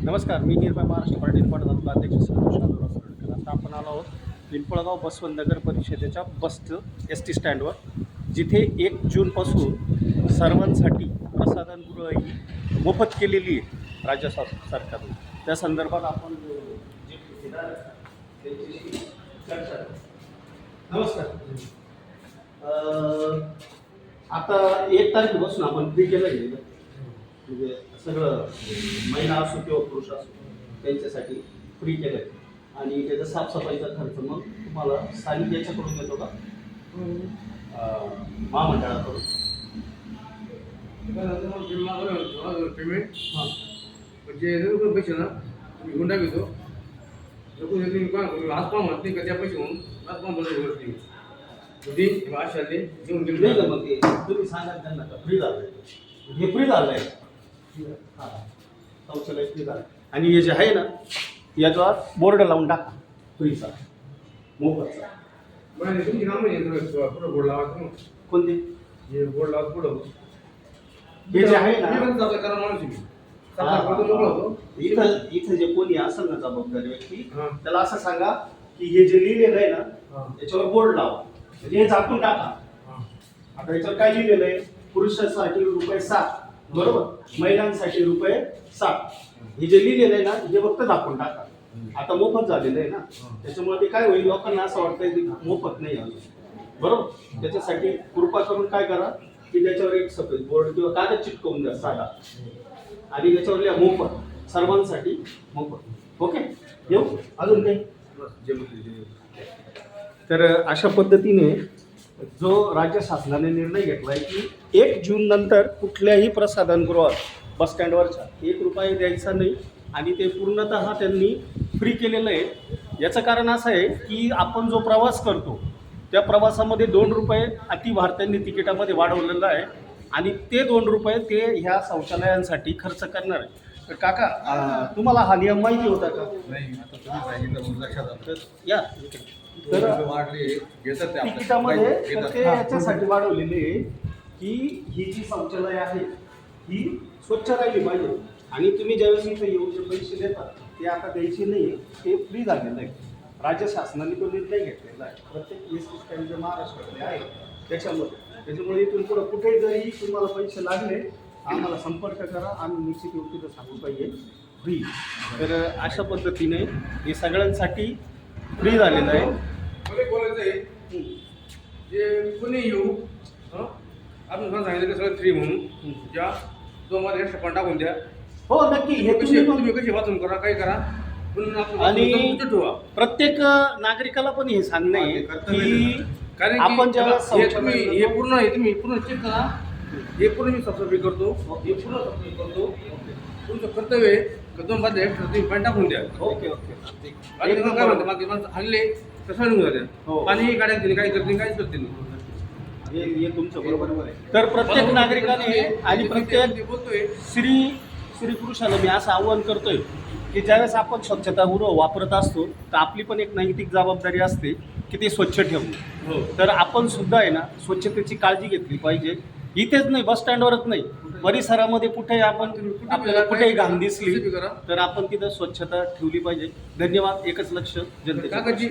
नमस्कार, मी निर्भय महाराष्ट्र पार्टी तालुका अध्यक्ष संतोष सरोडकर. आता आपण आलो आहोत पिंपळगाव बसवंत नगर परिषदेच्या बसचं एस टी स्टँडवर, जिथे 1 जूनपासून सर्वांसाठी प्रसाधनगृह ही मोफत केलेली आहे राज्य सरकारने. त्या संदर्भात आपण जे ठेकेदार आहेत, त्यांच्याशी चर्चा करू. नमस्कार. आता 1 तारखेपासून आपण फ्री केलं गेलं, म्हणजे सगळं महिला असो किंवा पुरुष असो त्यांच्यासाठी फ्री केलं आहे. आणि त्याचा साफसफाईचा खर्च मग तुम्हाला स्थानिक याच्याकडून येतो का, महामंडळाकडून? पेमेंट म्हणजे पैसे ना मी गुंडा घेतो आज पण म्हणते का त्या पैसे म्हणून आज पण बोलते जेवण गेलं. मग ते तुम्ही सांगा त्यांना का फ्री झालं हे, फ्री झालं आहे. हां, शौचालय फ्री झालं. आणि हे जे आहे ना, याच्यावर बोर्ड लावून टाका फ्रीचा, मोफतचा. तुमची नाव पुढं बोर्ड लावायचं कोणते हे बोर्ड लावत पुढं हे जे आहे ना, करा माणूस इथं जे कोणी असेल ना जबाबदारी व्यक्ती, त्याला असं सांगा की हे जे लिहिलेलं आहे ना याच्यावर बोर्ड लावा, म्हणजे हे झाकून टाका. आता याच्यावर काय लिहिलेलं आहे? पुरुषांसाठी ₹7, बरोबर, महिलांसाठी ₹7. हे जे लिहिलेलं आहे ना, हे फक्त झाकून टाका. आता मोफत झालेलं आहे ना, त्याच्यामुळे ते काय होईल, लोकांना असं वाटतंय की मोफत नाही अजून, बरोबर. त्याच्यासाठी कृपा करून काय करा की त्याच्यावर एक सफेद बोर्ड किंवा कागद चिटकवून द्या साधा, आणि त्याच्यावर लिहा मोफत, सर्वांसाठी मोफत. ओके, येऊ अजून काही? तर अशा पद्धतीने जो राज्य शासनाने निर्णय घेतला आहे की 1 जून नंतर कुठल्याही प्रसाधनगृहात बस स्टँडवरच्या ₹1 द्यायचा नाही, आणि ते पूर्णतः त्यांनी फ्री केलेलं आहे. याचं कारण असं आहे की आपण जो प्रवास करतो त्या प्रवासामध्ये ₹2 अतिभार त्यांनी तिकिटामध्ये वाढवलेला आहे, आणि ते ₹2 ते ह्या शौचालयांसाठी खर्च करणार आहे. तर काका, तुम्हाला हा नियम माहिती होता का? नाही, आता तुम्ही सांगितलं लक्षात आलं. तर या तर वाढले घेतात ते तिकिटामध्ये तर ते याच्यासाठी वाढवलेले आहे की ही जी शौचालय आहे ही स्वच्छ राहिली पाहिजे, आणि तुम्ही ज्यावेळेस इथे येऊन जे पैसे देतात ते आता द्यायचे नाही, ते फ्री झालेलं आहे. राज्य शासनाने तो निर्णय घेतलेला आहे. प्रत्येक एस टी स्टँड जे महाराष्ट्रातले आहे त्याच्यामुळे इथून पुढं कुठेही जरी तुम्हाला पैसे लागले, आम्हाला संपर्क करा, आम्ही निश्चित योग्य तर सांगू पाहिजे फ्री. तर अशा पद्धतीने हे सगळ्यांसाठी फ्री झालेलं आहे. मला बोलायचं आहे जे कोणी येऊ आपण सांगितलं की सगळं फ्री म्हणून ज्या तो मला एक्स्ट्रा पण टाकून द्या. हो नक्की, हे तुम्ही कशी वाचून करा, काही करा, पण आणि प्रत्येक नागरिकाला पण हे सांगणं आहे की कारण आपण जेव्हा हे पूर्ण चेक करा. हे पूर्ण मी साफसफाई करतो, हे पूर्ण साफसफाई करतो. तुमचं कर्तव्य आहे का दोन बाजू एक्स्ट्रा तुम्ही पण टाकून द्या. ओके. आणि काय म्हणते मागे माणसं हल्ले कसं निघून जाते, हो. पाणी गाड्यात दिली, काही करते काहीच करते नाही. हे तुमचं बरोबर आहे. तर प्रत्येक नागरिकाने आणि प्रत्येक बोलतोय स्त्री पुरुषाला मी असं आवाहन करतोय की ज्यावेळेस आपण स्वच्छतागृह वापरत असतो तर आपली पण एक नैतिक जबाबदारी असते की ते स्वच्छ ठेवणे. हो. तर आपण सुद्धा आहे ना स्वच्छतेची काळजी घेतली पाहिजे. इथेच नाही, बस स्टँडवरच नाही, परिसरामध्ये कुठेही आपल्याला कुठेही घाण दिसली तर आपण तिथं स्वच्छता ठेवली पाहिजे. धन्यवाद. एकच लक्ष जनतेचं. काकाजी